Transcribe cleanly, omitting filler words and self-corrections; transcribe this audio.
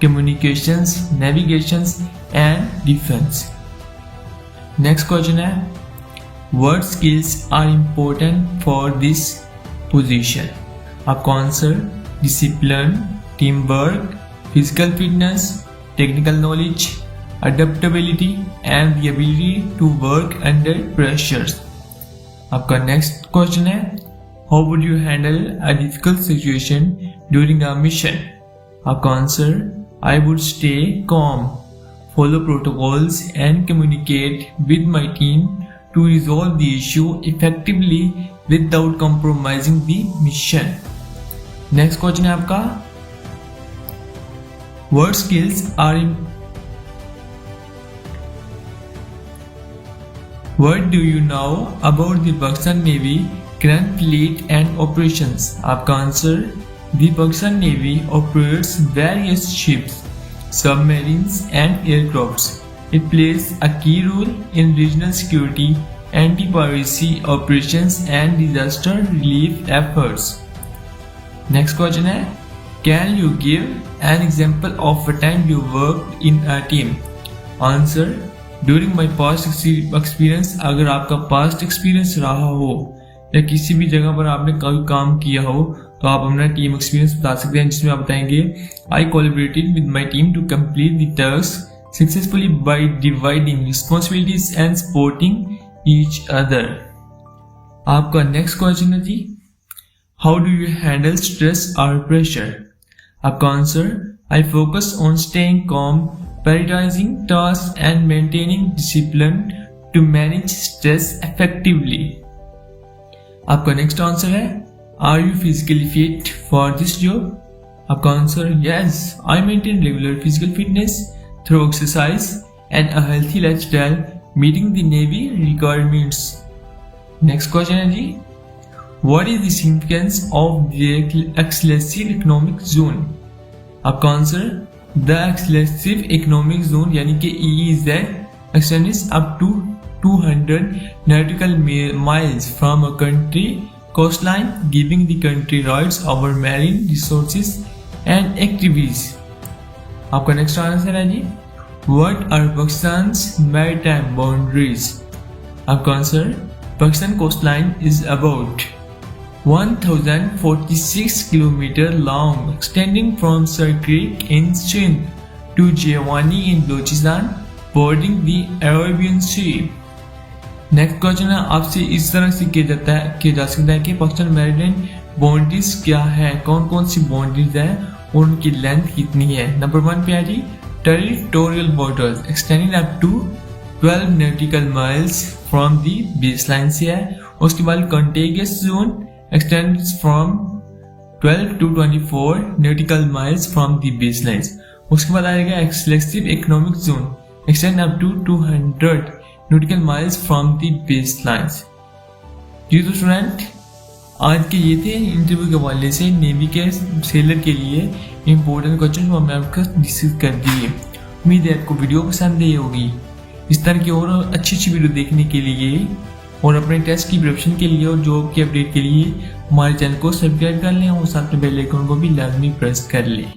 communications, navigations and defense. Next question है what skills are important for this position? आपका answer discipline, teamwork, physical fitness, technical knowledge, adaptability and the ability to work under pressures. आपका next question है how would you handle a difficult situation during a mission? आपका answer I would stay calm, follow protocols and communicate with my team to resolve the issue effectively without compromising the mission. Next question है आपका what skills are what do you know about the Pakistan Navy current fleet and operations? आपका answer The Pakistan Navy operates various ships, submarines and aircrafts. It plays a key role in regional security, anti-piracy operations and disaster relief efforts. Next question है can you give an example of a time you worked in a team? Answer during my past experience। अगर आपका past experience रहा हो या किसी भी जगह पर आपने कोई काम किया हो तो आप अपना टीम एक्सपीरियंस बता सकते हैं, जिसमें आप बताएंगे I collaborated with my team to complete the task successfully by dividing responsibilities and supporting each other. आपका नेक्स्ट क्वेश्चन है जी how do you handle stress or pressure? आपका answer I focus on staying calm, prioritizing tasks and maintaining discipline to manage stress effectively. आपका next answer है Are you physically fit for this job? आपका answer yes, I maintain regular physical fitness through exercise and a healthy lifestyle, meeting the Navy requirements. Next question है जी What is the significance of the exclusive economic zone? आपका answer The exclusive economic zone यानी कि EEZ extends up to 200 nautical miles from a country coastline, giving the country rights over marine resources and activities. आपका next answer है जी What are Pakistan's maritime boundaries? आपका answer Pakistan coastline is about 1046 km long, extending from Sir Creek in Sindh to Jawani in Balochistan, bordering the Arabian Sea. Next question है आपसे इस तरह से किया जा सकता है कि पाकिस्तान मैरीटाइम बाउंड्रीज क्या है, कौन कौन सी बाउंड्रीज है और उनकी लेंथ कितनी है। नंबर 1 पे है जी territorial borders extending up to 12 nautical miles from the baseline से है। उसके बाद contiguous zone extends from 12 to 24 nautical miles from the baseline. उसके बाद आएगा exclusive economic zone extend up to 200 nautical miles from the baselines। जी तो student आज के ये थे इंटरव्यू के हवाले से नेवी के सेलर के लिए इम्पोर्टेंट क्वेश्चन जो हमने आपको डिस्कस कर दिए। उम्मीद है आपको वीडियो पसंद आई होगी। इस तरह की और अच्छी वीडियो देखने के लिए और अपने टेस्ट की प्रिपरेशन के लिए और जॉब के अपडेट के लिए हमारे चैनल को सब्सक्राइब कर लें और साथ में बेल आइकन को भी लाजमी प्रेस कर लें।